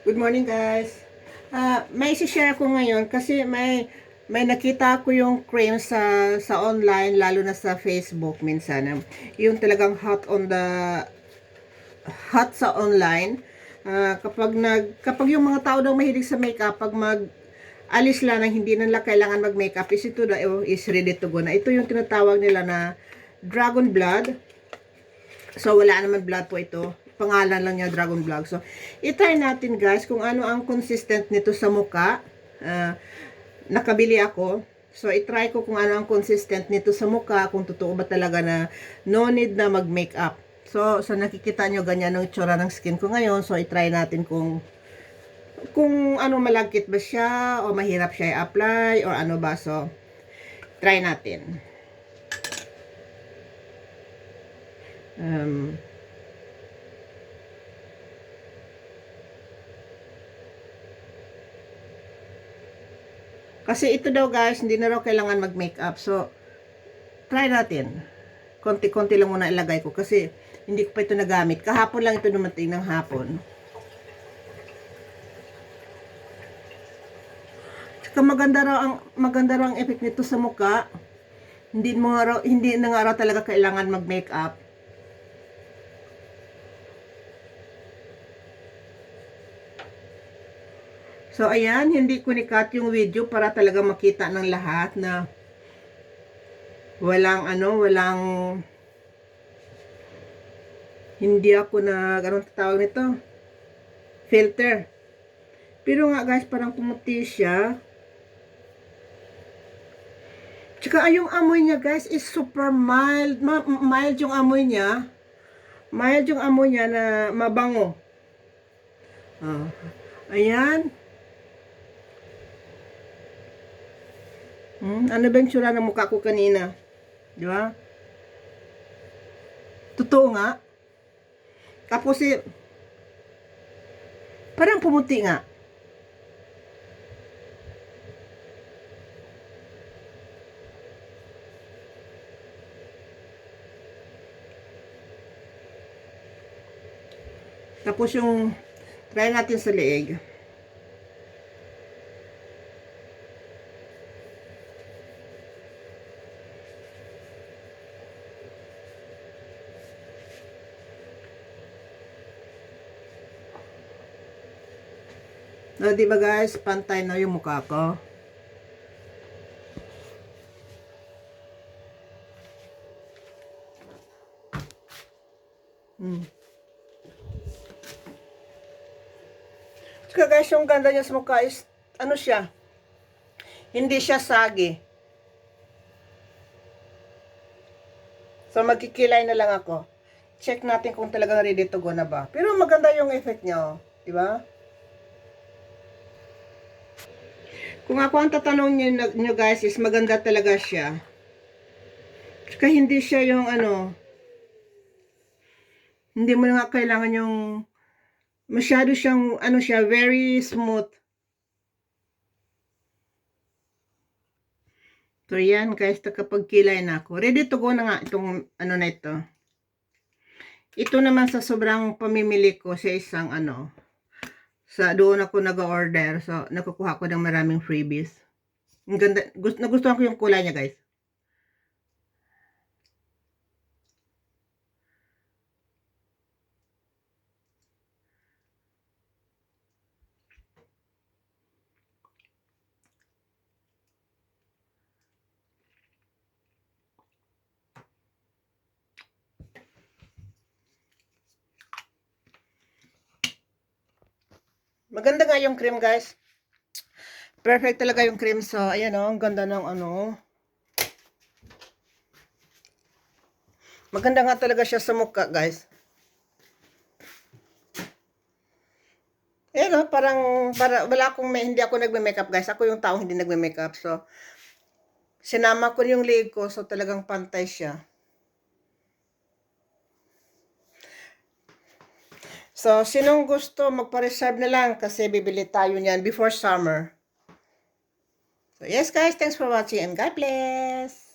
Good morning guys. May isi-share ko ngayon kasi may nakita ko yung cream sa online, lalo na sa Facebook minsan. Yung talagang hot sa online. Kapag yung mga tao daw mahilig sa makeup, pag alis lang na hindi nila kailangan mag-makeup, ito daw is ready to go na. Ito yung tinatawag nila na Dragon Blood. So, wala naman blood po ito. Pangalan lang niya, Dragon Blood. So, itry natin guys kung ano ang consistent nito sa muka. Nakabili ako. So, itry ko kung ano ang consistent nito sa muka. Kung totoo ba talaga na no need na mag-makeup. So, nakikita nyo ganyan ang itsura ng skin ko ngayon. So, itry natin kung ano, malagkit ba siya o mahirap siya i-apply or ano ba. So, try natin. Kasi ito daw guys, hindi na raw kailangan mag-makeup. So, try natin. Konti-konti lang muna ilagay ko kasi hindi ko pa ito nagamit. Kahapon lang ito dumating ng hapon. Tsaka maganda raw ang effect nito sa mukha. Hindi na nga raw talaga kailangan mag-makeup. So, ayan, hindi ko ni-cut yung video para talaga makita ng lahat na walang hindi ako anong tawag nito? Filter. Pero nga guys, parang pumuti siya. Tsaka yung amoy niya guys is super mild. Mild yung amoy niya. Mild yung amoy niya na mabango. Ayan. Ano ba yung tsura ng mukha ko kanina? Di ba? Totoo nga. Tapos parang pumuti nga. Tapos try natin sa leeg. No, di ba guys, pantay na yung mukha ko. Tsaka guys, yung ganda niya sa mukha is, ano siya, hindi siya sagi. So, magkikilay na lang ako. Check natin kung talagang ready to go na ba. Pero maganda yung effect niya, di ba? Kung ako ang tatanong nyo guys, is maganda talaga siya. Tsaka hindi siya yung hindi mo nga kailangan yung masyado siyang, very smooth. So, yan guys, kapag kilay na ako. Ready to go na nga itong, na ito. Ito naman sa sobrang pamimili ko sa isang, doon ako nag-order. So, nakukuha ko ng maraming freebies. Ang ganda, nagustuhan ko yung kulay niya guys. Maganda nga yung cream guys. Perfect talaga yung cream. So, ayan ang ganda ng Maganda nga talaga siya sa mukha guys. Ayan hindi ako nagme-makeup guys. Ako yung taong hindi nagme-makeup. So, sinama ko yung leg ko. So, talagang pantay siya. So, sinong gusto, magpa-reserve na lang kasi bibili tayo niyan before summer. So, yes guys, thanks for watching and God bless!